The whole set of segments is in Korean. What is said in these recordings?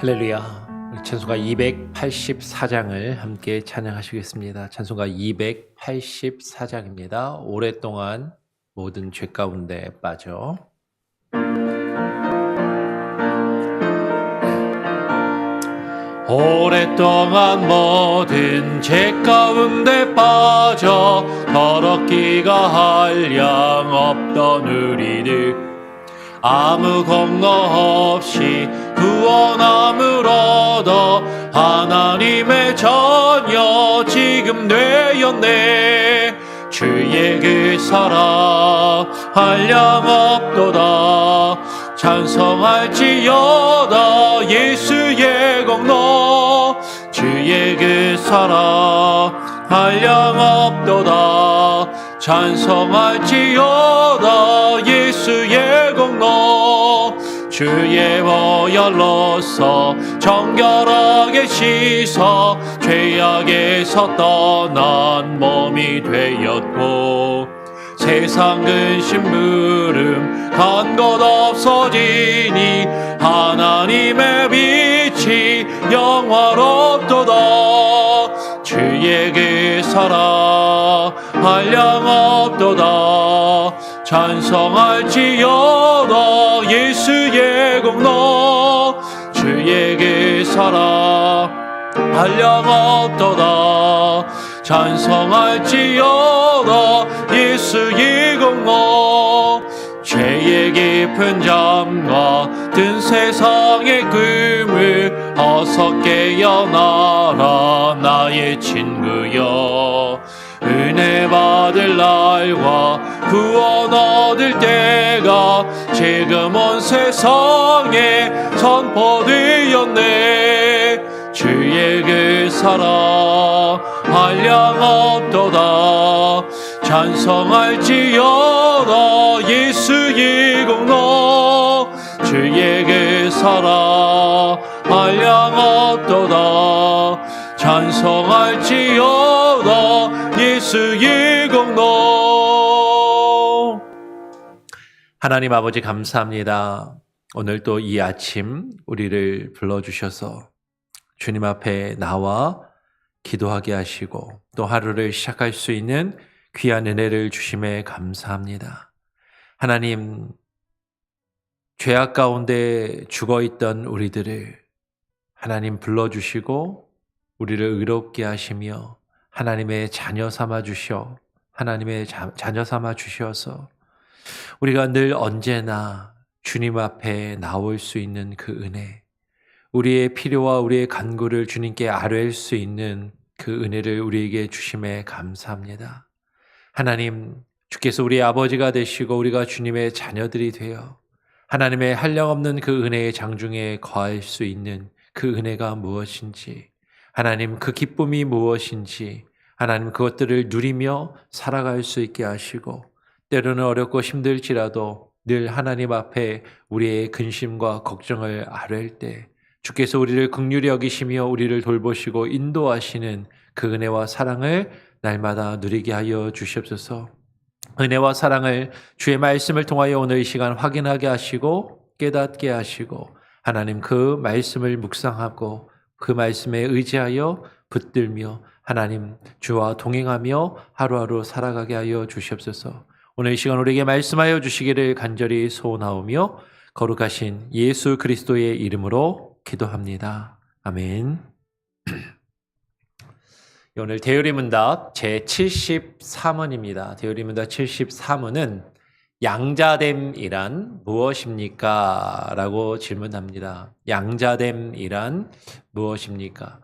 할렐루야. 우리 찬송가 284장을 함께 찬양하시겠습니다. 찬송가 284장입니다. 오랫동안 모든 죄 가운데 빠져. 오랫동안 모든 죄 가운데 빠져 더럽기가 한량 없던 우리들 아무 공로 없이 구원함을 얻어 하나님의 자녀 지금 되었네. 주의 그 사랑 한량 없도다. 찬송할지어다 예수의 공로. 주의 그 사랑 한량 없도다. 찬송할지어다 예수의 공로. 주의 보혈로서 정결하게 씻어 죄악에서 떠난 몸이 되었고 세상 근심 물음 간 것 없어지니 하나님의 빛이 영화롭도다. 주의 그 사랑 한량 없도다. 찬송할지어다 예수의 공로. 주의 그 사랑 한량 없도다. 찬송할지어다 예수의 공로. 죄의 깊은 잠과 든 세상의 꿈을 어서 깨어나라 나의 친구여. 은혜 받을 날과 구원 얻을 때가 지금 온 세상에 선포되었네. 주의 그 사랑 한량 없도다. 찬송할지어다 예수의 공로. 주의 그 사랑 한량 없도다. 찬송할지어다 예수의 공로. 하나님 아버지 감사합니다. 오늘 또 이 아침 우리를 불러주셔서 주님 앞에 나와 기도하게 하시고 또 하루를 시작할 수 있는 귀한 은혜를 주심에 감사합니다. 하나님, 죄악 가운데 죽어있던 우리들을 하나님 불러주시고 우리를 의롭게 하시며 하나님의 자녀 삼아 주셔 하나님의 자녀 삼아 주셔서 우리가 늘 언제나 주님 앞에 나올 수 있는 그 은혜, 우리의 필요와 우리의 간구를 주님께 아뢰일 수 있는 그 은혜를 우리에게 주심에 감사합니다. 하나님, 주께서 우리의 아버지가 되시고 우리가 주님의 자녀들이 되어 하나님의 한량없는 그 은혜의 장중에 거할 수 있는 그 은혜가 무엇인지, 하나님 그 기쁨이 무엇인지, 하나님 그것들을 누리며 살아갈 수 있게 하시고 때로는 어렵고 힘들지라도 늘 하나님 앞에 우리의 근심과 걱정을 아뢰일 때 주께서 우리를 긍휼히 여기시며 우리를 돌보시고 인도하시는 그 은혜와 사랑을 날마다 누리게 하여 주시옵소서. 은혜와 사랑을 주의 말씀을 통하여 오늘 이 시간 확인하게 하시고 깨닫게 하시고 하나님 그 말씀을 묵상하고 그 말씀에 의지하여 붙들며 하나님 주와 동행하며 하루하루 살아가게 하여 주시옵소서. 오늘 이 시간 우리에게 말씀하여 주시기를 간절히 소원하오며 거룩하신 예수 그리스도의 이름으로 기도합니다. 아멘. 오늘 대요리문답 제73원입니다. 대요리문답 73원은 양자됨이란 무엇입니까? 라고 질문합니다. 양자됨이란 무엇입니까?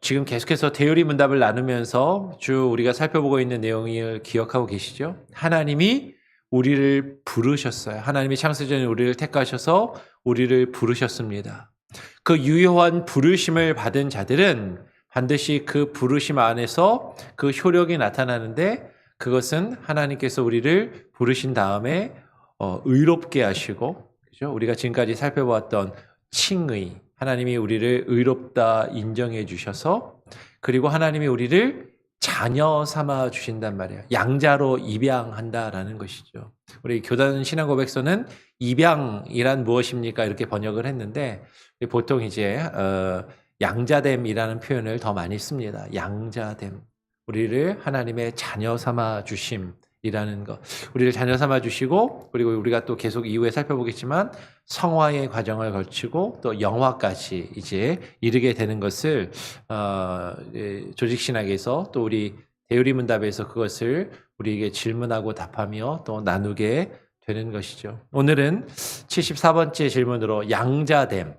지금 계속해서 대요리문답을 나누면서 쭉 우리가 살펴보고 있는 내용을 기억하고 계시죠? 하나님이 우리를 부르셨어요. 하나님이 창세전에 우리를 택하셔서 우리를 부르셨습니다. 그 유효한 부르심을 받은 자들은 반드시 그 부르심 안에서 그 효력이 나타나는데 그것은 하나님께서 우리를 부르신 다음에 의롭게 하시고, 그죠? 우리가 지금까지 살펴보았던 칭의, 하나님이 우리를 의롭다 인정해 주셔서, 그리고 하나님이 우리를 자녀 삼아 주신단 말이에요. 양자로 입양한다라는 것이죠. 우리 교단 신앙 고백서는 입양이란 무엇입니까? 이렇게 번역을 했는데 보통 이제 양자됨이라는 표현을 더 많이 씁니다. 양자됨. 우리를 하나님의 자녀 삼아 주심이라는 것. 우리를 자녀 삼아 주시고 그리고 우리가 또 계속 이후에 살펴보겠지만 성화의 과정을 거치고 또 영화까지 이제 이르게 되는 것을 조직신학에서 또 우리 대유리문답에서 그것을 우리에게 질문하고 답하며 또 나누게 되는 것이죠. 오늘은 74번째 질문으로 양자됨,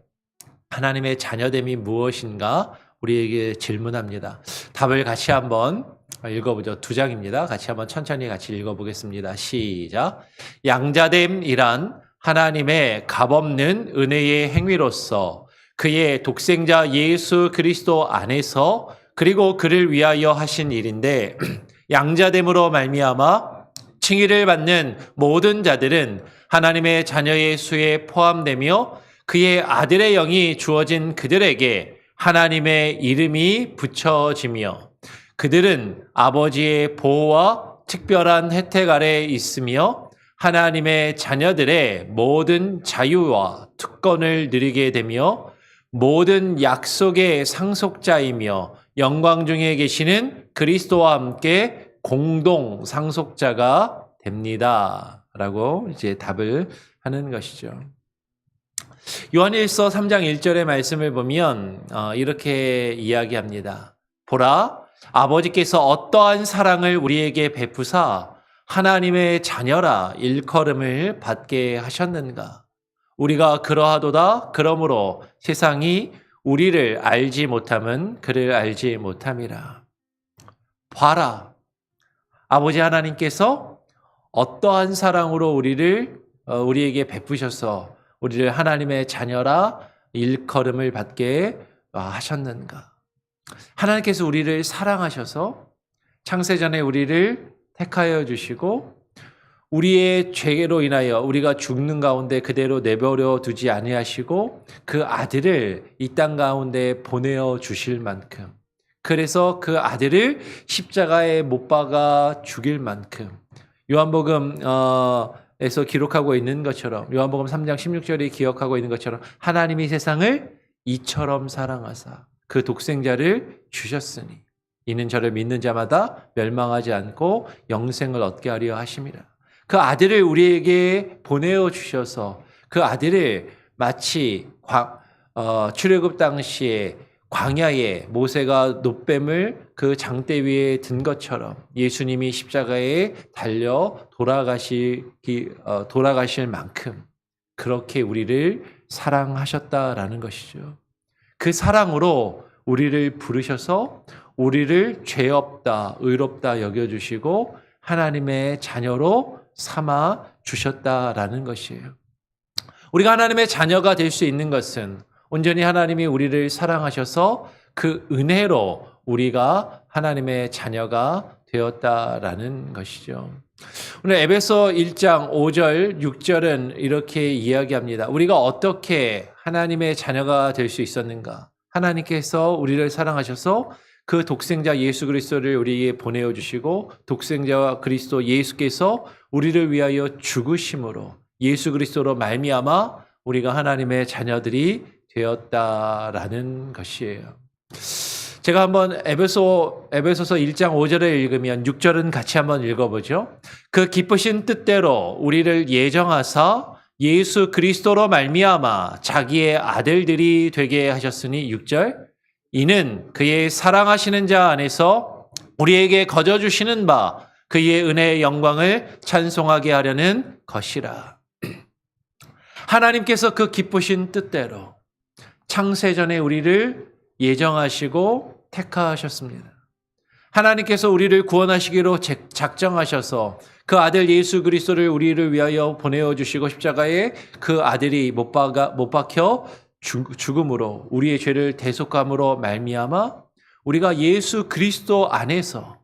하나님의 자녀됨이 무엇인가 우리에게 질문합니다. 답을 같이 한번 읽어보죠. 2장입니다. 같이 한번 천천히 같이 읽어보겠습니다. 시작. 양자됨이란 하나님의 값없는 은혜의 행위로서 그의 독생자 예수 그리스도 안에서 그리고 그를 위하여 하신 일인데 양자됨으로 말미암아 칭의를 받는 모든 자들은 하나님의 자녀의 수에 포함되며 그의 아들의 영이 주어진 그들에게 하나님의 이름이 붙여지며 그들은 아버지의 보호와 특별한 혜택 아래에 있으며 하나님의 자녀들의 모든 자유와 특권을 누리게 되며 모든 약속의 상속자이며 영광 중에 계시는 그리스도와 함께 공동 상속자가 됩니다. 라고 이제 답을 하는 것이죠. 요한일서 3장 1절의 말씀을 보면 이렇게 이야기합니다. 보라, 아버지께서 어떠한 사랑을 우리에게 베푸사 하나님의 자녀라 일컬음을 받게 하셨는가. 우리가 그러하도다. 그러므로 세상이 우리를 알지 못함은 그를 알지 못함이라. 봐라, 아버지 하나님께서 어떠한 사랑으로 우리에게 베푸셔서 우리를 하나님의 자녀라 일컬음을 받게 하셨는가. 하나님께서 우리를 사랑하셔서 창세전에 우리를 택하여 주시고 우리의 죄로 인하여 우리가 죽는 가운데 그대로 내버려 두지 아니하시고 그 아들을 이 땅 가운데 보내어 주실 만큼, 그래서 그 아들을 십자가에 못 박아 죽일 만큼 요한복음에서 기록하고 있는 것처럼, 요한복음 3장 16절이 기억하고 있는 것처럼 하나님이 세상을 이처럼 사랑하사 그 독생자를 주셨으니 이는 저를 믿는 자마다 멸망하지 않고 영생을 얻게 하려 하심이라. 그 아들을 우리에게 보내어 주셔서 그 아들을 마치 출애굽 당시에 광야에 모세가 놋뱀을 그 장대 위에 든 것처럼 예수님이 십자가에 달려 돌아가실 만큼 그렇게 우리를 사랑하셨다라는 것이죠. 그 사랑으로 우리를 부르셔서 우리를 죄 없다, 의롭다 여겨주시고 하나님의 자녀로 삼아 주셨다라는 것이에요. 우리가 하나님의 자녀가 될 수 있는 것은 온전히 하나님이 우리를 사랑하셔서 그 은혜로 우리가 하나님의 자녀가 되었다라는 것이죠. 오늘 에베소 1장 5절, 6절은 이렇게 이야기합니다. 우리가 어떻게 하나님의 자녀가 될 수 있었는가? 하나님께서 우리를 사랑하셔서 그 독생자 예수 그리스도를 우리에게 보내어 주시고 독생자 그리스도 예수께서 우리를 위하여 죽으심으로 예수 그리스도로 말미암아 우리가 하나님의 자녀들이 되었다라는 것이에요. 제가 한번 에베소서 1장 5절을 읽으면 6절은 같이 한번 읽어보죠. 그 기쁘신 뜻대로 우리를 예정하사 예수 그리스도로 말미암아 자기의 아들들이 되게 하셨으니 6절 이는 그의 사랑하시는 자 안에서 우리에게 거저 주시는 바 그의 은혜의 영광을 찬송하게 하려는 것이라. 하나님께서 그 기쁘신 뜻대로 창세전에 우리를 예정하시고 택하셨습니다. 하나님께서 우리를 구원하시기로 작정하셔서 그 아들 예수 그리스도를 우리를 위하여 보내어 주시고 십자가에 그 아들이 못 박혀 죽음으로 우리의 죄를 대속함으로 말미암아 우리가 예수 그리스도 안에서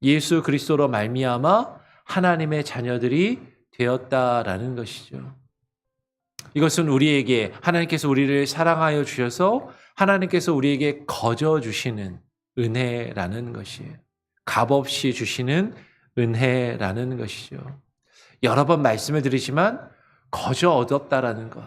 예수 그리스도로 말미암아 하나님의 자녀들이 되었다라는 것이죠. 이것은 우리에게 하나님께서 우리를 사랑하여 주셔서 하나님께서 우리에게 거저 주시는 은혜라는 것이에요. 값없이 주시는 은혜라는 것이죠. 여러 번 말씀을 드리지만 거저 얻었다라는 것.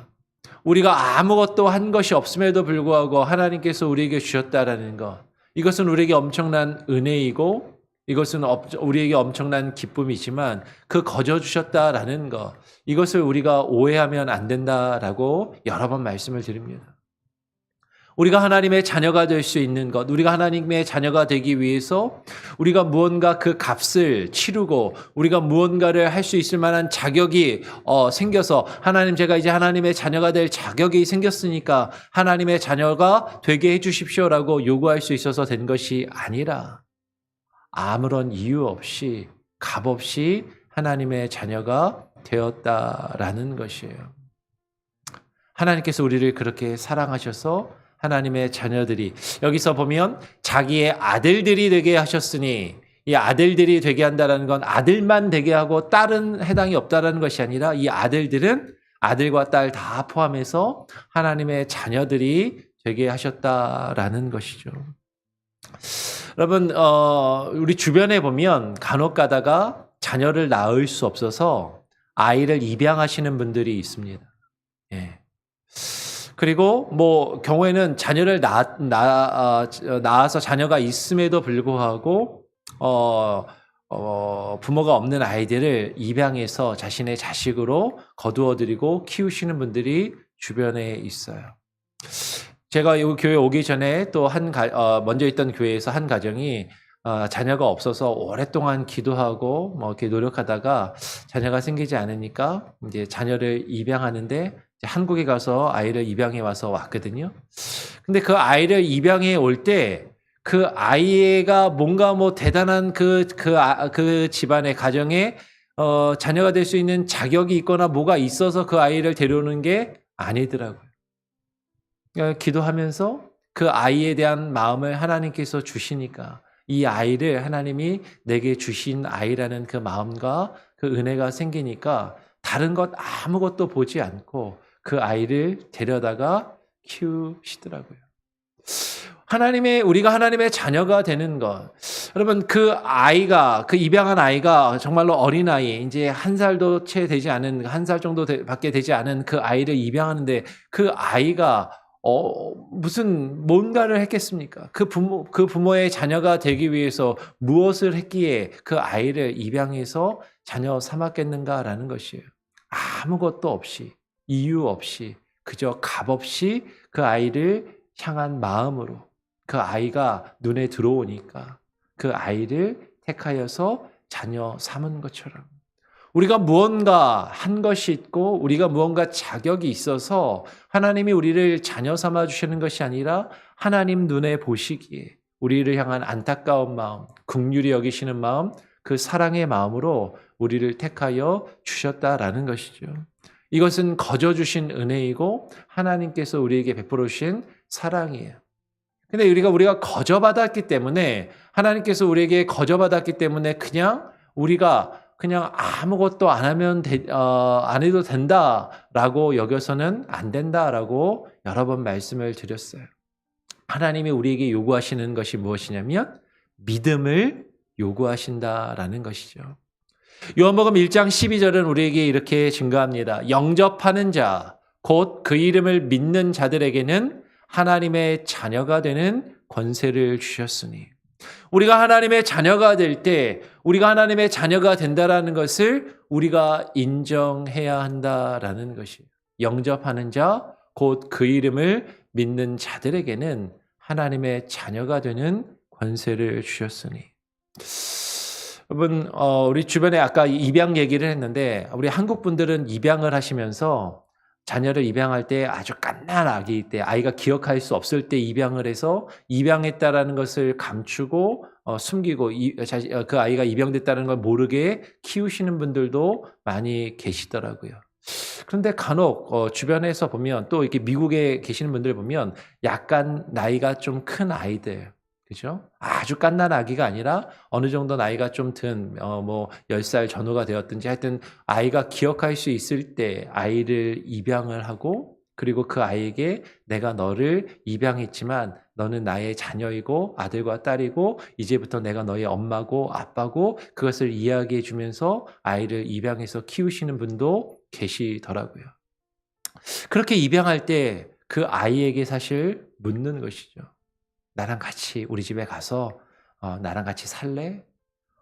우리가 아무것도 한 것이 없음에도 불구하고 하나님께서 우리에게 주셨다라는 것. 이것은 우리에게 엄청난 은혜이고 이것은 우리에게 엄청난 기쁨이지만 그 거저 주셨다라는 것. 이것을 우리가 오해하면 안 된다라고 여러 번 말씀을 드립니다. 우리가 하나님의 자녀가 될 수 있는 것, 우리가 하나님의 자녀가 되기 위해서 우리가 무언가 그 값을 치르고 우리가 무언가를 할 수 있을 만한 자격이 생겨서 하나님 제가 이제 하나님의 자녀가 될 자격이 생겼으니까 하나님의 자녀가 되게 해 주십시오라고 요구할 수 있어서 된 것이 아니라 아무런 이유 없이 값없이 하나님의 자녀가 되었다라는 것이에요. 하나님께서 우리를 그렇게 사랑하셔서 하나님의 자녀들이 여기서 보면 자기의 아들들이 되게 하셨으니 이 아들들이 되게 한다는 건 아들만 되게 하고 딸은 해당이 없다라는 것이 아니라 이 아들들은 아들과 딸 다 포함해서 하나님의 자녀들이 되게 하셨다라는 것이죠. 여러분 우리 주변에 보면 간혹 가다가 자녀를 낳을 수 없어서 아이를 입양하시는 분들이 있습니다. 예. 그리고 뭐 경우에는 자녀를 낳아서 자녀가 있음에도 불구하고 부모가 없는 아이들을 입양해서 자신의 자식으로 거두어들이고 키우시는 분들이 주변에 있어요. 제가 이 교회 오기 전에 또 먼저 있던 교회에서 한 가정이 자녀가 없어서 오랫동안 기도하고 뭐 이렇게 노력하다가 자녀가 생기지 않으니까 이제 자녀를 입양하는데 한국에 가서 아이를 입양해 와서 왔거든요. 근데 그 아이를 입양해 올 때 그 아이가 뭔가 뭐 대단한 그 집안의 가정에 자녀가 될 수 있는 자격이 있거나 뭐가 있어서 그 아이를 데려오는 게 아니더라고요. 그러니까 기도하면서 그 아이에 대한 마음을 하나님께서 주시니까 이 아이를 하나님이 내게 주신 아이라는 그 마음과 그 은혜가 생기니까 다른 것 아무것도 보지 않고 그 아이를 데려다가 키우시더라고요. 우리가 하나님의 자녀가 되는 것. 여러분, 그 입양한 아이가 정말로 어린아이, 이제 한 살 정도 밖에 되지 않은 그 아이를 입양하는데 그 아이가 무슨 뭔가를 했겠습니까? 그 부모의 자녀가 되기 위해서 무엇을 했기에 그 아이를 입양해서 자녀 삼았겠는가라는 것이에요. 아무것도 없이, 이유 없이, 그저 값없이 그 아이를 향한 마음으로 그 아이가 눈에 들어오니까 그 아이를 택하여서 자녀 삼은 것처럼 우리가 무언가 한 것이 있고 우리가 무언가 자격이 있어서 하나님이 우리를 자녀 삼아 주시는 것이 아니라 하나님 눈에 보시기에 우리를 향한 안타까운 마음, 긍휼히 여기시는 마음, 그 사랑의 마음으로 우리를 택하여 주셨다라는 것이죠. 이것은 거저 주신 은혜이고 하나님께서 우리에게 베풀어 주신 사랑이에요. 근데 우리가 거저 받았기 때문에 하나님께서 우리에게 거저 받았기 때문에 우리가 아무것도 안 해도 된다라고 여겨서는 안 된다라고 여러 번 말씀을 드렸어요. 하나님이 우리에게 요구하시는 것이 무엇이냐면 믿음을 요구하신다라는 것이죠. 요한복음 1장 12절은 우리에게 이렇게 증거합니다. 영접하는 자, 곧 그 이름을 믿는 자들에게는 하나님의 자녀가 되는 권세를 주셨으니 우리가 하나님의 자녀가 될 때 우리가 하나님의 자녀가 된다라는 것을 우리가 인정해야 한다라는 것이에요. 영접하는 자, 곧 그 이름을 믿는 자들에게는 하나님의 자녀가 되는 권세를 주셨으니. 여러분, 우리 주변에 아까 입양 얘기를 했는데 우리 한국 분들은 입양을 하시면서 자녀를 입양할 때 아주 갓난 아기일 때 아이가 기억할 수 없을 때 입양을 해서 입양했다라는 것을 감추고 숨기고 그 아이가 입양됐다는 걸 모르게 키우시는 분들도 많이 계시더라고요. 그런데 간혹 주변에서 보면 또 이렇게 미국에 계시는 분들 보면 약간 나이가 좀 큰 아이들, 그죠? 아주 갓난 아기가 아니라 어느 정도 나이가 좀 든 10살 전후가 되었든지 하여튼 아이가 기억할 수 있을 때 아이를 입양을 하고 그리고 그 아이에게 내가 너를 입양했지만 너는 나의 자녀이고 아들과 딸이고 이제부터 내가 너의 엄마고 아빠고 그것을 이야기해 주면서 아이를 입양해서 키우시는 분도 계시더라고요. 그렇게 입양할 때 그 아이에게 사실 묻는 것이죠. 나랑 같이 우리 집에 가서 나랑 같이 살래?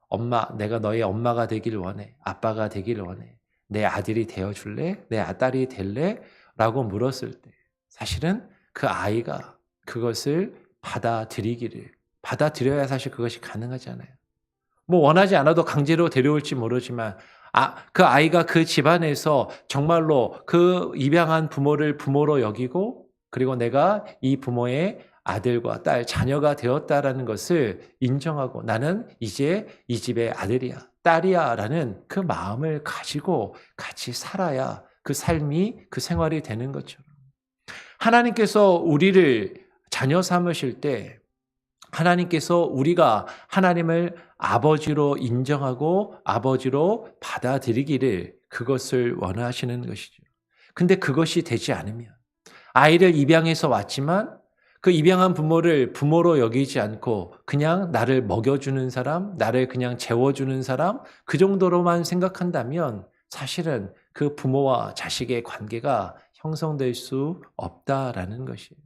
엄마, 내가 너의 엄마가 되길 원해. 아빠가 되길 원해. 내 아들이 되어줄래? 내 딸이 될래? 라고 물었을 때 사실은 그 아이가 그것을 받아들여야 사실 그것이 가능하잖아요. 뭐 원하지 않아도 강제로 데려올지 모르지만 그 아이가 그 집안에서 정말로 그 입양한 부모를 부모로 여기고 그리고 내가 이 부모의 아들과 딸, 자녀가 되었다라는 것을 인정하고 나는 이제 이 집의 아들이야, 딸이야 라는 그 마음을 가지고 같이 살아야 그 삶이 그 생활이 되는 것처럼 하나님께서 우리를 자녀 삼으실 때 하나님께서 우리가 하나님을 아버지로 인정하고 아버지로 받아들이기를 그것을 원하시는 것이죠. 근데 그것이 되지 않으면 아이를 입양해서 왔지만 그 입양한 부모를 부모로 여기지 않고 그냥 나를 먹여주는 사람, 나를 그냥 재워주는 사람 그 정도로만 생각한다면 사실은 그 부모와 자식의 관계가 형성될 수 없다라는 것이에요.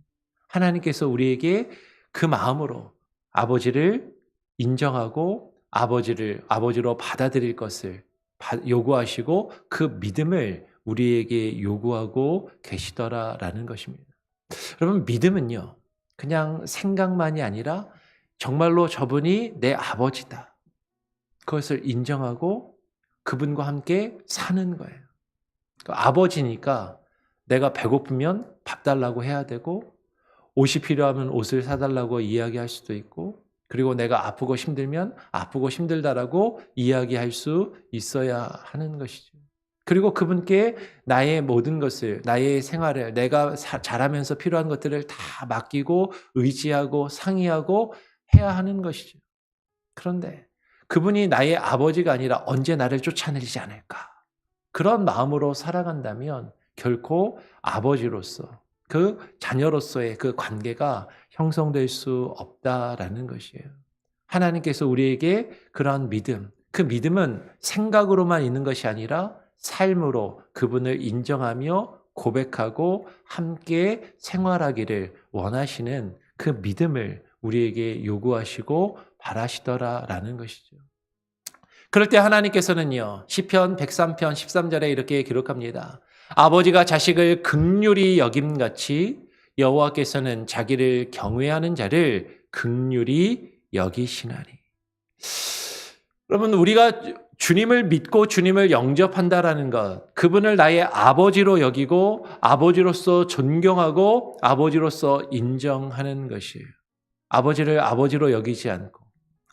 하나님께서 우리에게 그 마음으로 아버지를 인정하고 아버지로 받아들일 것을 요구하시고 그 믿음을 우리에게 요구하고 계시더라라는 것입니다. 여러분 믿음은요. 그냥 생각만이 아니라 정말로 저분이 내 아버지다. 그것을 인정하고 그분과 함께 사는 거예요. 아버지니까 내가 배고프면 밥 달라고 해야 되고 옷이 필요하면 옷을 사달라고 이야기할 수도 있고 그리고 내가 아프고 힘들면 아프고 힘들다라고 이야기할 수 있어야 하는 것이죠. 그리고 그분께 나의 모든 것을, 나의 생활을, 내가 자라면서 필요한 것들을 다 맡기고 의지하고 상의하고 해야 하는 것이죠. 그런데 그분이 나의 아버지가 아니라 언제 나를 쫓아내지 않을까? 그런 마음으로 살아간다면 결코 아버지로서 그 자녀로서의 그 관계가 형성될 수 없다라는 것이에요. 하나님께서 우리에게 그러한 믿음, 그 믿음은 생각으로만 있는 것이 아니라 삶으로 그분을 인정하며 고백하고 함께 생활하기를 원하시는 그 믿음을 우리에게 요구하시고 바라시더라라는 것이죠. 그럴 때 하나님께서는요. 시편 103편 13절에 이렇게 기록합니다. 아버지가 자식을 긍휼히 여김같이 여호와께서는 자기를 경외하는 자를 긍휼히 여기시나니. 여러분 우리가 주님을 믿고 주님을 영접한다라는 것, 그분을 나의 아버지로 여기고 아버지로서 존경하고 아버지로서 인정하는 것이에요. 아버지를 아버지로 여기지 않고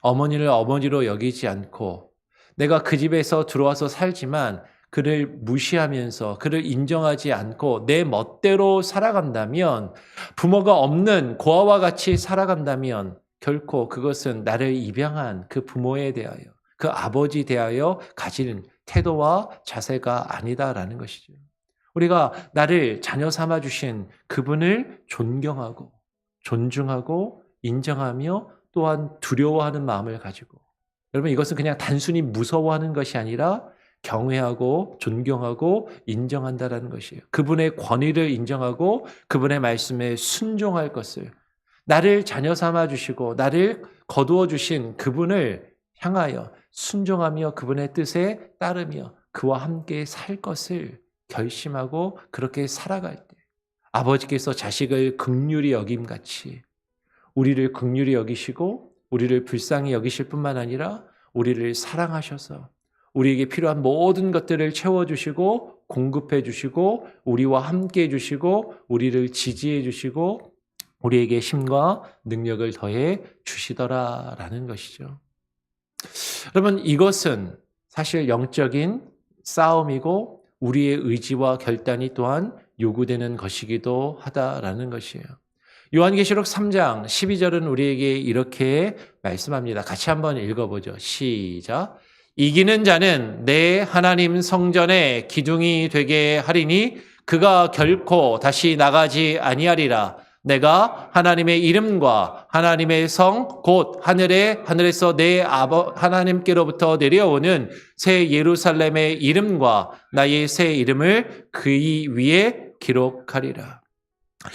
어머니를 어머니로 여기지 않고 내가 그 집에서 들어와서 살지만 그를 무시하면서 그를 인정하지 않고 내 멋대로 살아간다면 부모가 없는 고아와 같이 살아간다면 결코 그것은 나를 입양한 그 부모에 대하여 그 아버지 대하여 가진 태도와 자세가 아니다라는 것이죠. 우리가 나를 자녀 삼아 주신 그분을 존경하고 존중하고 인정하며 또한 두려워하는 마음을 가지고 여러분 이것은 그냥 단순히 무서워하는 것이 아니라 경외하고 존경하고 인정한다라는 것이에요. 그분의 권위를 인정하고 그분의 말씀에 순종할 것을 나를 자녀 삼아 주시고 나를 거두어 주신 그분을 향하여 순종하며 그분의 뜻에 따르며 그와 함께 살 것을 결심하고 그렇게 살아갈 때 아버지께서 자식을 긍휼히 여김같이 우리를 긍휼히 여기시고 우리를 불쌍히 여기실 뿐만 아니라 우리를 사랑하셔서 우리에게 필요한 모든 것들을 채워주시고 공급해 주시고 우리와 함께 해주시고 우리를 지지해 주시고 우리에게 힘과 능력을 더해 주시더라라는 것이죠. 여러분 이것은 사실 영적인 싸움이고 우리의 의지와 결단이 또한 요구되는 것이기도 하다라는 것이에요. 요한계시록 3장 12절은 우리에게 이렇게 말씀합니다. 같이 한번 읽어보죠. 시작. 이기는 자는 내 하나님 성전의 기둥이 되게 하리니 그가 결코 다시 나가지 아니하리라. 내가 하나님의 이름과 하나님의 성 곧 하늘에서 내 하나님께로부터 내려오는 새 예루살렘의 이름과 나의 새 이름을 그 위에 기록하리라.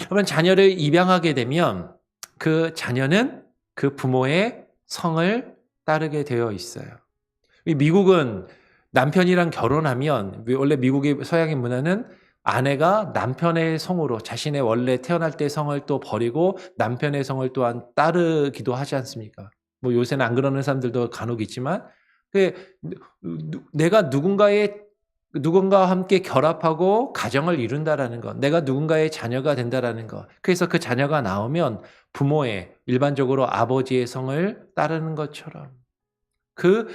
여러분, 자녀를 입양하게 되면 그 자녀는 그 부모의 성을 따르게 되어 있어요. 미국은 남편이랑 결혼하면, 원래 미국의 서양의 문화는 아내가 남편의 성으로 자신의 원래 태어날 때 성을 또 버리고 남편의 성을 또한 따르기도 하지 않습니까? 뭐 요새는 안 그러는 사람들도 간혹 있지만, 내가 누군가와 함께 결합하고 가정을 이룬다라는 것, 내가 누군가의 자녀가 된다라는 것, 그래서 그 자녀가 나오면 부모의, 일반적으로 아버지의 성을 따르는 것처럼 그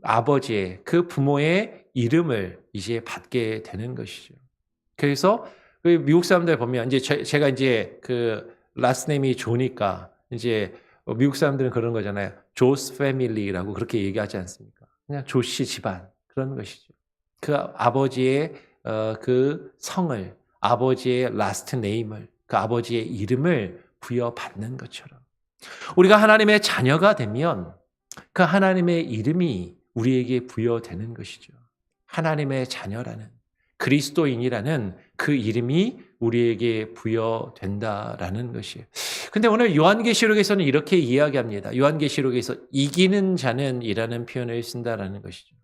아버지의, 그 부모의 이름을 이제 받게 되는 것이죠. 그래서 미국 사람들 보면 이제 제가 이제 그 라스트 네임이 조니까 이제 미국 사람들은 그런 거잖아요. 조스 패밀리라고 그렇게 얘기하지 않습니까? 그냥 조씨 집안 그런 것이죠. 그 아버지의 그 성을, 아버지의 라스트 네임을, 그 아버지의 이름을 부여받는 것처럼 우리가 하나님의 자녀가 되면 그 하나님의 이름이 우리에게 부여되는 것이죠. 하나님의 자녀라는, 그리스도인이라는 그 이름이 우리에게 부여된다라는 것이에요. 근데 오늘 요한계시록에서는 이렇게 이야기합니다. 요한계시록에서 이기는 자는 이라는 표현을 쓴다라는 것이죠.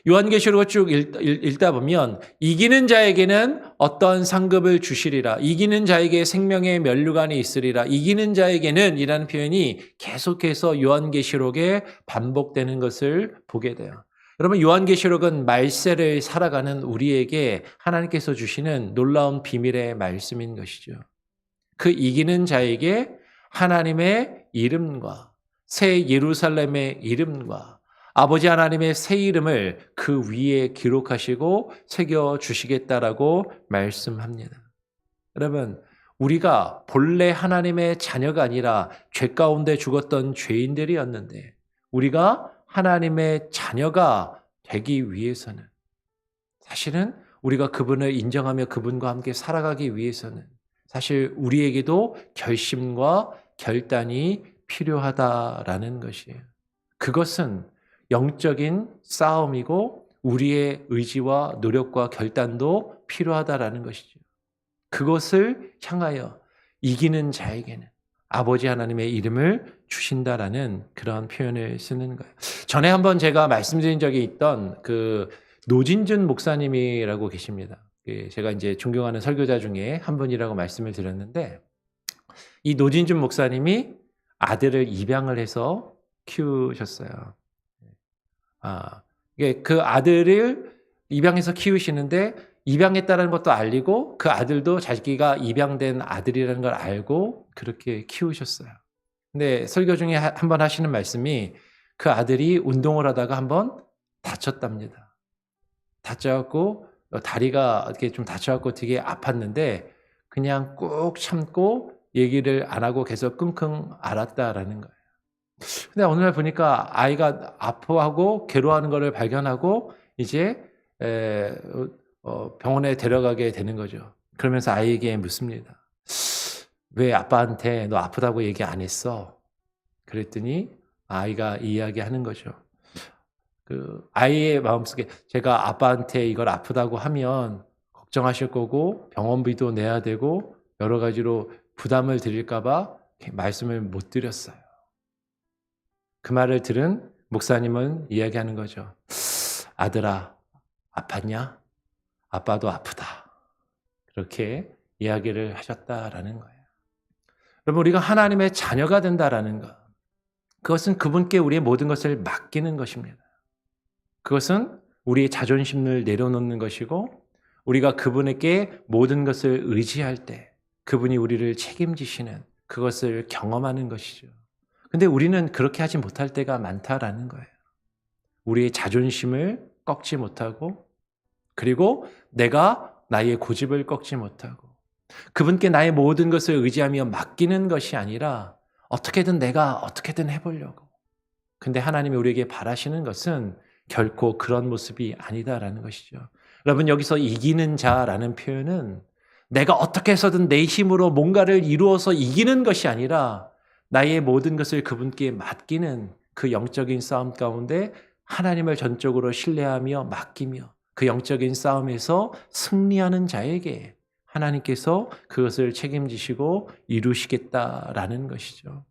요한계시록을 쭉 읽다 보면 이기는 자에게는 어떤 상급을 주시리라, 이기는 자에게 생명의 면류관이 있으리라, 이기는 자에게는 이라는 표현이 계속해서 요한계시록에 반복되는 것을 보게 돼요. 여러분, 요한계시록은 말세를 살아가는 우리에게 하나님께서 주시는 놀라운 비밀의 말씀인 것이죠. 그 이기는 자에게 하나님의 이름과 새 예루살렘의 이름과 아버지 하나님의 새 이름을 그 위에 기록하시고 새겨주시겠다라고 말씀합니다. 여러분, 우리가 본래 하나님의 자녀가 아니라 죄 가운데 죽었던 죄인들이었는데 우리가 하나님의 자녀가 되기 위해서는, 사실은 우리가 그분을 인정하며 그분과 함께 살아가기 위해서는 사실 우리에게도 결심과 결단이 필요하다라는 것이에요. 그것은 영적인 싸움이고 우리의 의지와 노력과 결단도 필요하다라는 것이죠. 그것을 향하여 이기는 자에게는 아버지 하나님의 이름을 주신다라는 그런 표현을 쓰는 거예요. 전에 한번 제가 말씀드린 적이 있던 그 노진준 목사님이라고 계십니다. 제가 이제 존경하는 설교자 중에 한 분이라고 말씀을 드렸는데, 이 노진준 목사님이 아들을 입양을 해서 키우셨어요. 그 아들을 입양해서 키우시는데 입양했다는 것도 알리고 그 아들도 자기가 입양된 아들이라는 걸 알고 그렇게 키우셨어요. 근데 설교 중에 한번 하시는 말씀이 그 아들이 운동을 하다가 한번 다쳤답니다. 다쳐갖고 다리가 이렇게 좀 다쳐갖고 되게 아팠는데 그냥 꾹 참고 얘기를 안 하고 계속 끙끙 앓았다라는 거예요. 근데 어느 날 보니까 아이가 아파하고 괴로워하는 것을 발견하고 이제 병원에 데려가게 되는 거죠. 그러면서 아이에게 묻습니다. 왜 아빠한테 너 아프다고 얘기 안 했어? 그랬더니 아이가 이야기하는 거죠. 그 아이의 마음속에 제가 아빠한테 이걸 아프다고 하면 걱정하실 거고 병원비도 내야 되고 여러 가지로 부담을 드릴까 봐 말씀을 못 드렸어요. 그 말을 들은 목사님은 이야기하는 거죠. 아들아, 아팠냐? 아빠도 아프다. 그렇게 이야기를 하셨다라는 거예요. 여러분, 우리가 하나님의 자녀가 된다라는 것, 그것은 그분께 우리의 모든 것을 맡기는 것입니다. 그것은 우리의 자존심을 내려놓는 것이고 우리가 그분에게 모든 것을 의지할 때 그분이 우리를 책임지시는 그것을 경험하는 것이죠. 근데 우리는 그렇게 하지 못할 때가 많다라는 거예요. 우리의 자존심을 꺾지 못하고 그리고 내가 나의 고집을 꺾지 못하고 그분께 나의 모든 것을 의지하며 맡기는 것이 아니라 내가 어떻게든 해보려고. 근데 하나님이 우리에게 바라시는 것은 결코 그런 모습이 아니다라는 것이죠. 여러분, 여기서 이기는 자라는 표현은 내가 어떻게 해서든 내 힘으로 뭔가를 이루어서 이기는 것이 아니라 나의 모든 것을 그분께 맡기는 그 영적인 싸움 가운데 하나님을 전적으로 신뢰하며 맡기며 그 영적인 싸움에서 승리하는 자에게 하나님께서 그것을 책임지시고 이루시겠다라는 것이죠.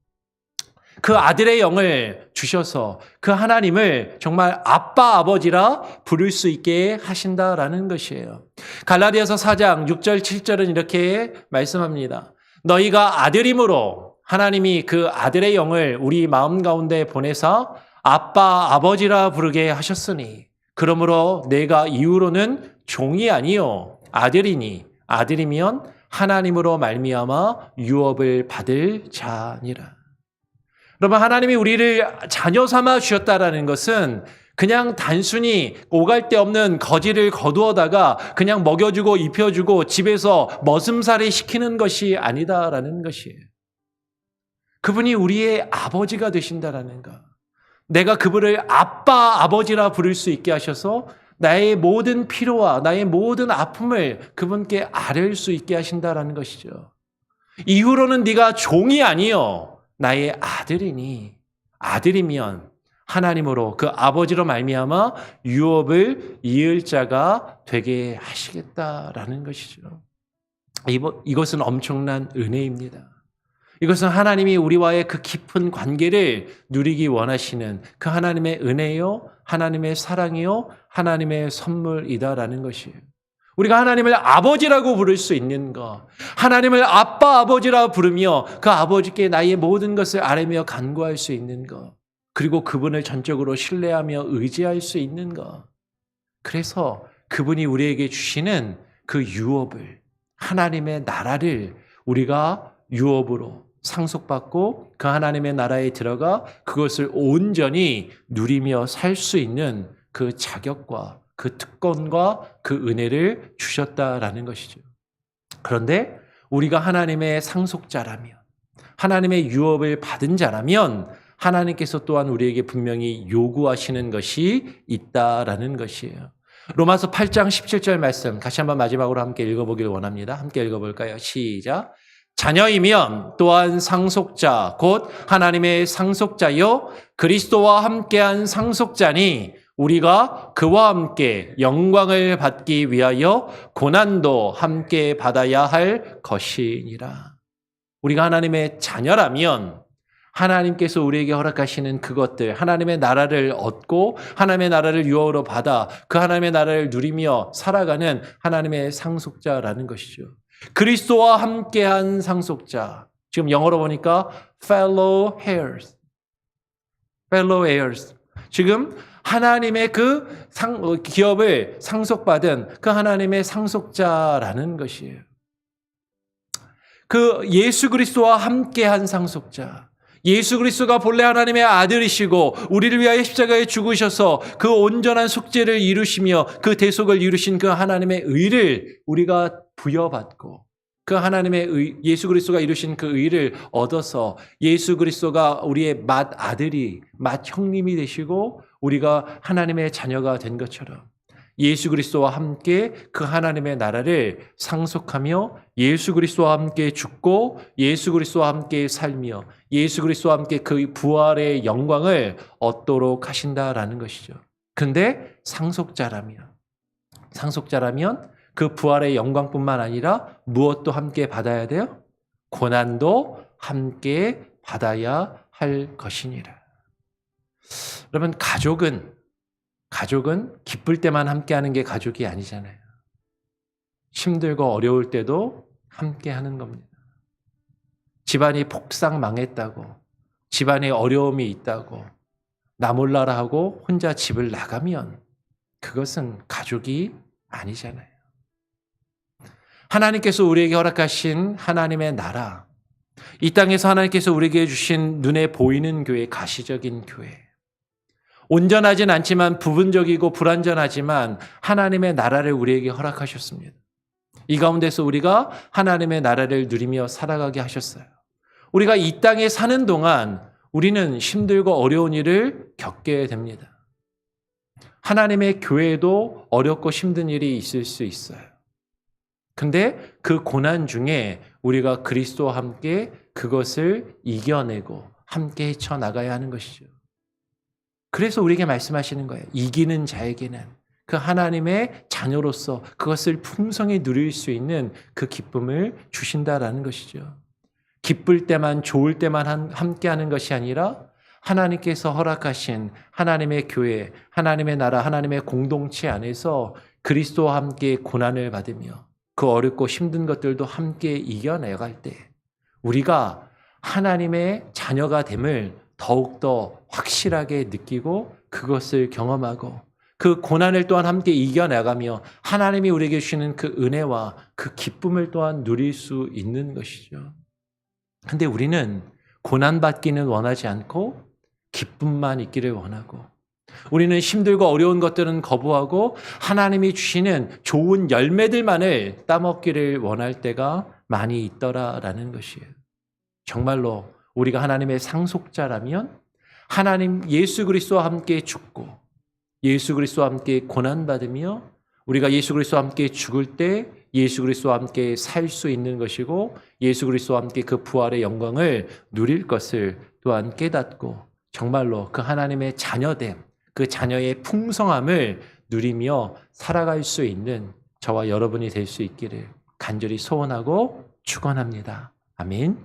그 아들의 영을 주셔서 그 하나님을 정말 아빠, 아버지라 부를 수 있게 하신다라는 것이에요. 갈라디아서 4장 6절, 7절은 이렇게 말씀합니다. 너희가 아들임으로 하나님이 그 아들의 영을 우리 마음 가운데 보내사 아빠, 아버지라 부르게 하셨으니 그러므로 내가 이후로는 종이 아니요 아들이니 아들이면 하나님으로 말미암아 유업을 받을 자니라. 여러분, 하나님이 우리를 자녀 삼아 주셨다라는 것은 그냥 단순히 오갈 데 없는 거지를 거두어다가 그냥 먹여주고 입혀주고 집에서 머슴살이 시키는 것이 아니다라는 것이에요. 그분이 우리의 아버지가 되신다라는 것. 내가 그분을 아빠, 아버지라 부를 수 있게 하셔서 나의 모든 필요와 나의 모든 아픔을 그분께 아뢰을 수 있게 하신다라는 것이죠. 이후로는 네가 종이 아니요 나의 아들이니 아들이면 하나님으로 그 아버지로 말미암아 유업을 이을 자가 되게 하시겠다라는 것이죠. 이것은 엄청난 은혜입니다. 이것은 하나님이 우리와의 그 깊은 관계를 누리기 원하시는 그 하나님의 은혜요, 하나님의 사랑이요, 하나님의 선물이다라는 것이에요. 우리가 하나님을 아버지라고 부를 수 있는 것, 하나님을 아빠, 아버지라 부르며 그 아버지께 나의 모든 것을 아뢰며 간구할 수 있는 것, 그리고 그분을 전적으로 신뢰하며 의지할 수 있는 것. 그래서 그분이 우리에게 주시는 그 유업을, 하나님의 나라를 우리가 유업으로 상속받고 그 하나님의 나라에 들어가 그것을 온전히 누리며 살 수 있는 그 자격과 그 특권과 그 은혜를 주셨다라는 것이죠. 그런데 우리가 하나님의 상속자라면, 하나님의 유업을 받은 자라면 하나님께서 또한 우리에게 분명히 요구하시는 것이 있다라는 것이에요. 로마서 8장 17절 말씀 다시 한번 마지막으로 함께 읽어보길 원합니다. 함께 읽어볼까요? 시작. 자녀이면 또한 상속자 곧 하나님의 상속자요 그리스도와 함께한 상속자니 우리가 그와 함께 영광을 받기 위하여 고난도 함께 받아야 할 것이니라. 우리가 하나님의 자녀라면 하나님께서 우리에게 허락하시는 그것들, 하나님의 나라를 얻고 하나님의 나라를 유업으로 받아 그 하나님의 나라를 누리며 살아가는 하나님의 상속자라는 것이죠. 그리스도와 함께한 상속자. 지금 영어로 보니까 fellow heirs. fellow heirs. 지금 하나님의 그 기업을 상속받은 그 하나님의 상속자라는 것이에요. 그 예수 그리스도와 함께한 상속자. 예수 그리스도가 본래 하나님의 아들이시고 우리를 위하여 십자가에 죽으셔서 그 온전한 속죄를 이루시며 그 대속을 이루신 그 하나님의 의를 우리가 부여받고 그 하나님의 예수 그리스도가 이루신 그 의를 얻어서 예수 그리스도가 우리의 맏아들이 맏형님이 되시고 우리가 하나님의 자녀가 된 것처럼 예수 그리스도와 함께 그 하나님의 나라를 상속하며 예수 그리스도와 함께 죽고 예수 그리스도와 함께 살며 예수 그리스도와 함께 그 부활의 영광을 얻도록 하신다라는 것이죠. 근데 상속자라면 그 부활의 영광뿐만 아니라 무엇도 함께 받아야 돼요? 고난도 함께 받아야 할 것이니라. 여러분, 가족은 기쁠 때만 함께하는 게 가족이 아니잖아요. 힘들고 어려울 때도 함께하는 겁니다. 집안이 폭삭 망했다고, 집안에 어려움이 있다고 나 몰라라 하고 혼자 집을 나가면 그것은 가족이 아니잖아요. 하나님께서 우리에게 허락하신 하나님의 나라, 이 땅에서 하나님께서 우리에게 주신 눈에 보이는 교회, 가시적인 교회, 온전하진 않지만 부분적이고 불완전하지만 하나님의 나라를 우리에게 허락하셨습니다. 이 가운데서 우리가 하나님의 나라를 누리며 살아가게 하셨어요. 우리가 이 땅에 사는 동안 우리는 힘들고 어려운 일을 겪게 됩니다. 하나님의 교회에도 어렵고 힘든 일이 있을 수 있어요. 근데 그 고난 중에 우리가 그리스도와 함께 그것을 이겨내고 함께 헤쳐나가야 하는 것이죠. 그래서 우리에게 말씀하시는 거예요. 이기는 자에게는 그 하나님의 자녀로서 그것을 풍성히 누릴 수 있는 그 기쁨을 주신다라는 것이죠. 기쁠 때만 좋을 때만 함께하는 것이 아니라 하나님께서 허락하신 하나님의 교회, 하나님의 나라, 하나님의 공동체 안에서 그리스도와 함께 고난을 받으며 그 어렵고 힘든 것들도 함께 이겨내갈 때 우리가 하나님의 자녀가 됨을 더욱더 확실하게 느끼고 그것을 경험하고 그 고난을 또한 함께 이겨나가며 하나님이 우리에게 주시는 그 은혜와 그 기쁨을 또한 누릴 수 있는 것이죠. 근데 우리는 고난받기는 원하지 않고 기쁨만 있기를 원하고 우리는 힘들고 어려운 것들은 거부하고 하나님이 주시는 좋은 열매들만을 따먹기를 원할 때가 많이 있더라라는 것이에요. 정말로 우리가 하나님의 상속자라면 하나님 예수 그리스도와 함께 죽고 예수 그리스도와 함께 고난받으며 우리가 예수 그리스도와 함께 죽을 때 예수 그리스도와 함께 살 수 있는 것이고 예수 그리스도와 함께 그 부활의 영광을 누릴 것을 또한 깨닫고 정말로 그 하나님의 자녀됨, 그 자녀의 풍성함을 누리며 살아갈 수 있는 저와 여러분이 될 수 있기를 간절히 소원하고 축원합니다. 아멘.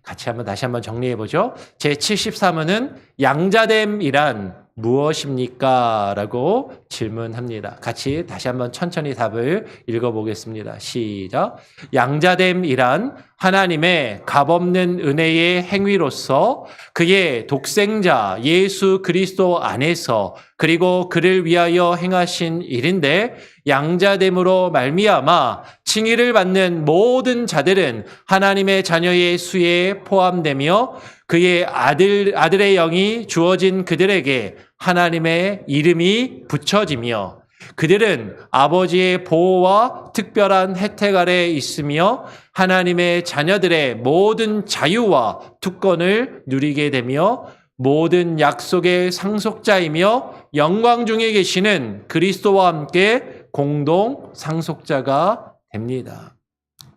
같이 다시 한번 정리해 보죠. 제73호는 양자됨이란 무엇입니까? 라고 질문합니다. 같이 다시 한번 천천히 답을 읽어보겠습니다. 시작. 양자됨이란 하나님의 값없는 은혜의 행위로서 그의 독생자 예수 그리스도 안에서 그리고 그를 위하여 행하신 일인데 양자됨으로 말미암아 칭의를 받는 모든 자들은 하나님의 자녀의 수에 포함되며 그의 아들의 영이 주어진 그들에게 하나님의 이름이 붙여지며 그들은 아버지의 보호와 특별한 혜택 아래 있으며 하나님의 자녀들의 모든 자유와 특권을 누리게 되며 모든 약속의 상속자이며 영광 중에 계시는 그리스도와 함께 공동 상속자가 됩니다.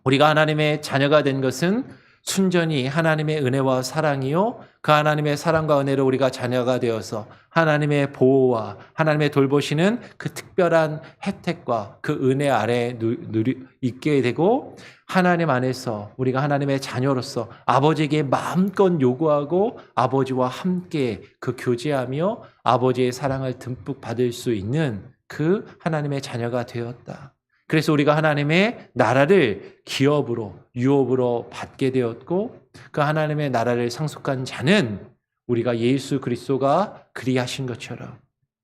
우리가 하나님의 자녀가 된 것은 순전히 하나님의 은혜와 사랑이요 그 하나님의 사랑과 은혜로 우리가 자녀가 되어서 하나님의 보호와 하나님의 돌보시는 그 특별한 혜택과 그 은혜 아래 있게 되고 하나님 안에서 우리가 하나님의 자녀로서 아버지에게 마음껏 요구하고 아버지와 함께 그 교제하며 아버지의 사랑을 듬뿍 받을 수 있는 그 하나님의 자녀가 되었다. 그래서 우리가 하나님의 나라를 기업으로 유업으로 받게 되었고 그 하나님의 나라를 상속한 자는 우리가 예수 그리스도가 그리하신 것처럼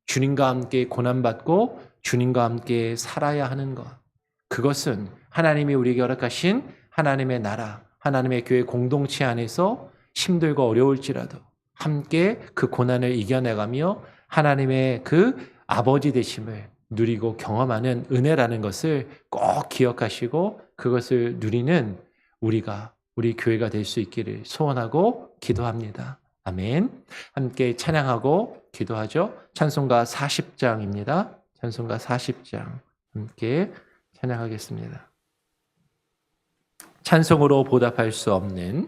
주님과 함께 고난받고 주님과 함께 살아야 하는 것. 그것은 하나님이 우리에게 허락하신 하나님의 나라, 하나님의 교회 공동체 안에서 힘들고 어려울지라도 함께 그 고난을 이겨내가며 하나님의 그 아버지 되심을 누리고 경험하는 은혜라는 것을 꼭 기억하시고 그것을 누리는 우리 교회가 될 수 있기를 소원하고 기도합니다. 아멘. 함께 찬양하고 기도하죠. 찬송가 40장입니다. 찬송가 40장 함께 찬양하겠습니다. 찬송으로 보답할 수 없는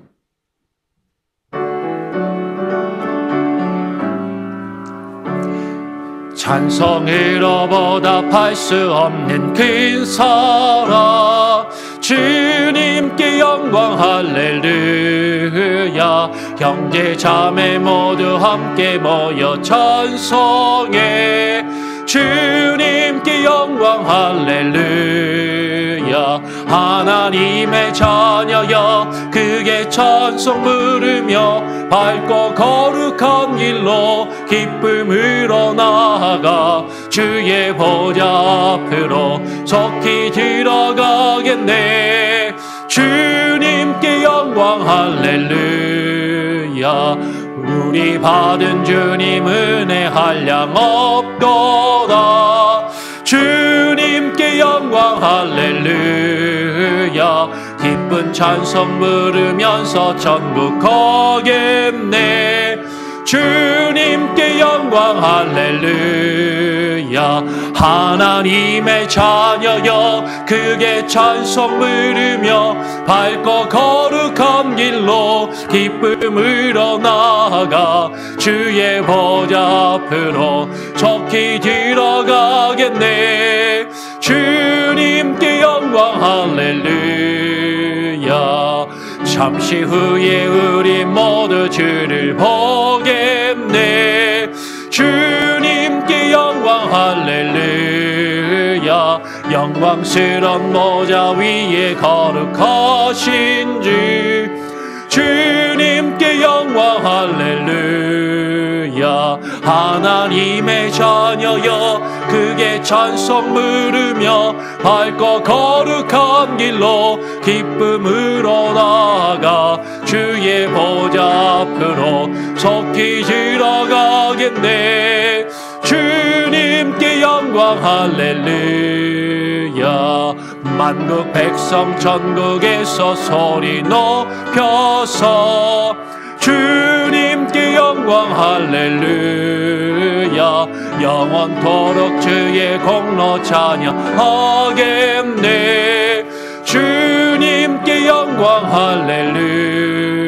찬송으로 보답할 수 없는 큰 사랑 주님께 영광 할렐루야 형제 자매 모두 함께 모여 찬송해 주님께 영광 할렐루야 하나님의 자녀여 그게 찬송 부르며 밝고 거룩한 길로 기쁨으로 나아가 주의 보좌 앞으로 속히 들어가겠네 주님께 영광 할렐루야 우리 받은 주님 은혜 한량 없도다 주님께 영광 할렐루야 기쁜 찬송 부르면서 천국 가겠네 주님께 영광 할렐루야 하나님의 자녀여 크게 찬송 부르며 밝고 거룩한 길로 기쁨으로 나아가 주의 보좌 앞으로 속히 들어가겠네. 주님께 영광 할렐루야. 잠시 후에 우리 모두 주를 보겠네. 주님께 영광 할렐루야. 영광스러운 모자 위에 거룩하신 주 주님께 영광 할렐루야. 하나님의 자녀여 크게 찬송 부르며 밝고 거룩한 길로 기쁨으로 나아가 주의 보좌 앞으로 속히 들어가겠네. 주님께 영광 할렐루야. 만국 백성 전국에서 소리 높여서 주님께 영광 할렐루야. 영원토록 주의 공로 찬양하겠네. 주님께 영광 할렐루야.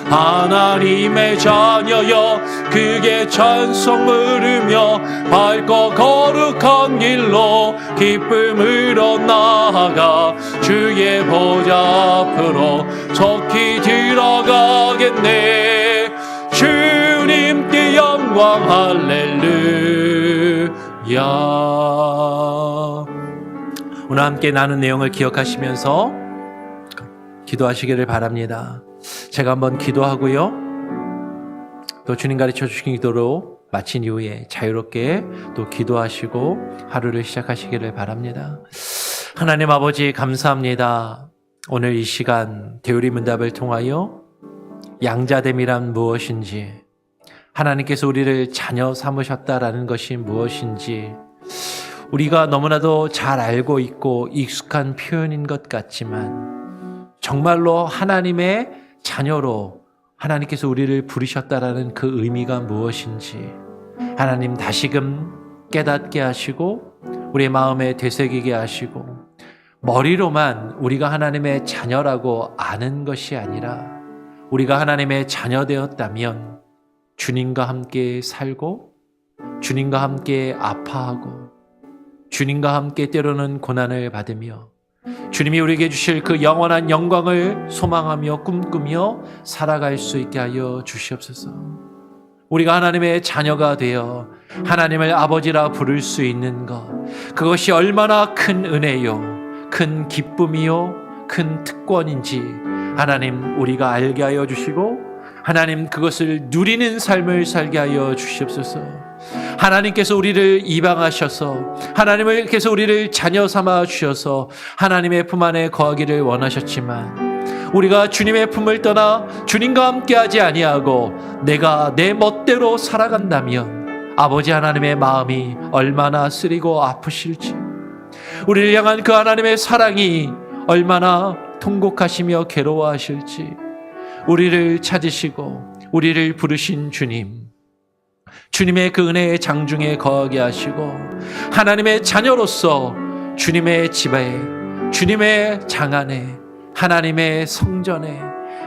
하나님의 자녀여 크게 찬송 부르며 밝고 거룩한 길로 기쁨으로 나아가 주의 보좌 앞으로 속히 들어가겠네. 주님께 영광 할렐루야. 오늘 함께 나눈 내용을 기억하시면서 기도하시기를 바랍니다. 제가 한번 기도하고요, 또 주님 가르쳐 주신 기도로 마친 이후에 자유롭게 또 기도하시고 하루를 시작하시기를 바랍니다. 하나님 아버지 감사합니다. 오늘 이 시간 대우리문답을 통하여 양자됨이란 무엇인지, 하나님께서 우리를 자녀 삼으셨다라는 것이 무엇인지 우리가 너무나도 잘 알고 있고 익숙한 표현인 것 같지만 정말로 하나님의 자녀로 하나님께서 우리를 부르셨다라는 그 의미가 무엇인지 하나님 다시금 깨닫게 하시고 우리의 마음에 되새기게 하시고, 머리로만 우리가 하나님의 자녀라고 아는 것이 아니라 우리가 하나님의 자녀 되었다면 주님과 함께 살고 주님과 함께 아파하고 주님과 함께 때로는 고난을 받으며 주님이 우리에게 주실 그 영원한 영광을 소망하며 꿈꾸며 살아갈 수 있게 하여 주시옵소서. 우리가 하나님의 자녀가 되어 하나님을 아버지라 부를 수 있는 것, 그것이 얼마나 큰 은혜요, 큰 기쁨이요, 큰 특권인지 하나님 우리가 알게 하여 주시고 하나님 그것을 누리는 삶을 살게 하여 주시옵소서. 하나님께서 우리를 입양하셔서 하나님께서 우리를 자녀 삼아 주셔서 하나님의 품 안에 거하기를 원하셨지만 우리가 주님의 품을 떠나 주님과 함께하지 아니하고 내가 내 멋대로 살아간다면 아버지 하나님의 마음이 얼마나 쓰리고 아프실지, 우리를 향한 그 하나님의 사랑이 얼마나 통곡하시며 괴로워하실지, 우리를 찾으시고 우리를 부르신 주님의 그 은혜의 장중에 거하게 하시고 하나님의 자녀로서 주님의 집에, 주님의 장 안에, 하나님의 성전에,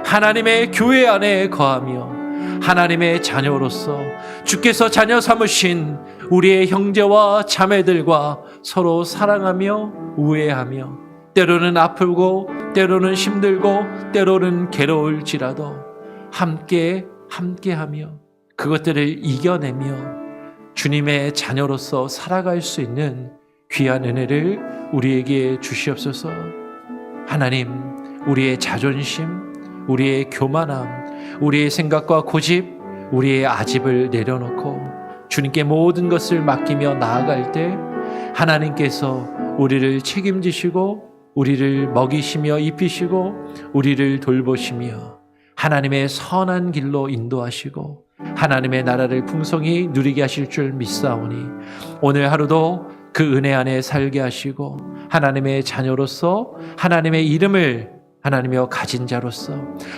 하나님의 교회 안에 거하며 하나님의 자녀로서 주께서 자녀 삼으신 우리의 형제와 자매들과 서로 사랑하며 우애하며 때로는 아프고 때로는 힘들고 때로는 괴로울지라도 함께하며 그것들을 이겨내며 주님의 자녀로서 살아갈 수 있는 귀한 은혜를 우리에게 주시옵소서. 하나님, 우리의 자존심, 우리의 교만함, 우리의 생각과 고집, 우리의 아집을 내려놓고 주님께 모든 것을 맡기며 나아갈 때 하나님께서 우리를 책임지시고 우리를 먹이시며 입히시고 우리를 돌보시며 하나님의 선한 길로 인도하시고 하나님의 나라를 풍성히 누리게 하실 줄 믿사오니 오늘 하루도 그 은혜 안에 살게 하시고 하나님의 자녀로서 하나님의 이름을 하나님이여 가진 자로서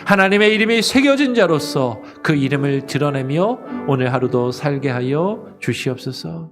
하나님의 이름이 새겨진 자로서 그 이름을 드러내며 오늘 하루도 살게 하여 주시옵소서.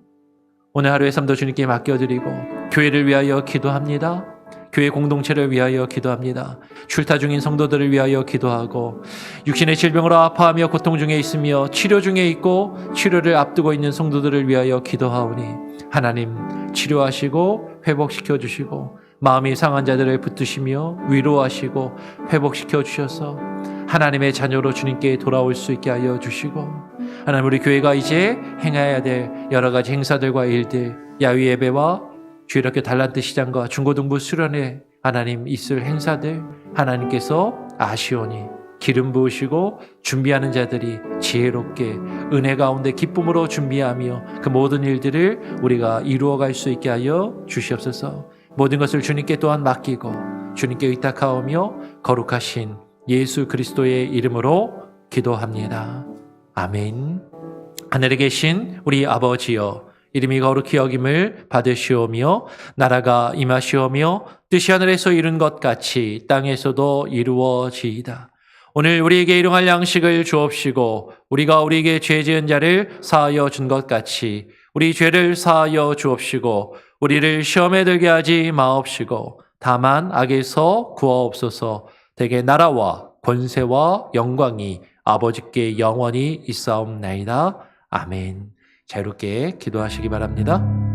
오늘 하루의 삶도 주님께 맡겨드리고 교회를 위하여 기도합니다. 교회 공동체를 위하여 기도합니다. 출타 중인 성도들을 위하여 기도하고 육신의 질병으로 아파하며 고통 중에 있으며 치료 중에 있고 치료를 앞두고 있는 성도들을 위하여 기도하오니 하나님 치료하시고 회복시켜 주시고 마음이 상한 자들을 붙드시며 위로하시고 회복시켜 주셔서 하나님의 자녀로 주님께 돌아올 수 있게 하여 주시고 하나님 우리 교회가 이제 행해야 될 여러 가지 행사들과 일들 야외 예배와 주일학교 달란트 시장과 중고등부 수련회 하나님 있을 행사들 하나님께서 아시오니 기름 부으시고 준비하는 자들이 지혜롭게 은혜 가운데 기쁨으로 준비하며 그 모든 일들을 우리가 이루어갈 수 있게 하여 주시옵소서. 모든 것을 주님께 또한 맡기고 주님께 의탁하오며 거룩하신 예수 그리스도의 이름으로 기도합니다. 아멘. 하늘에 계신 우리 아버지여 이름이 거룩히 여김을 받으시오며 나라가 임하시오며 뜻이 하늘에서 이룬 것 같이 땅에서도 이루어지이다. 오늘 우리에게 일용할 양식을 주옵시고 우리가 우리에게 죄 지은 자를 사하여 준 것 같이 우리 죄를 사하여 주옵시고 우리를 시험에 들게 하지 마옵시고 다만 악에서 구하옵소서. 대개 나라와 권세와 영광이 아버지께 영원히 있사옵나이다. 아멘. 자유롭게 기도하시기 바랍니다.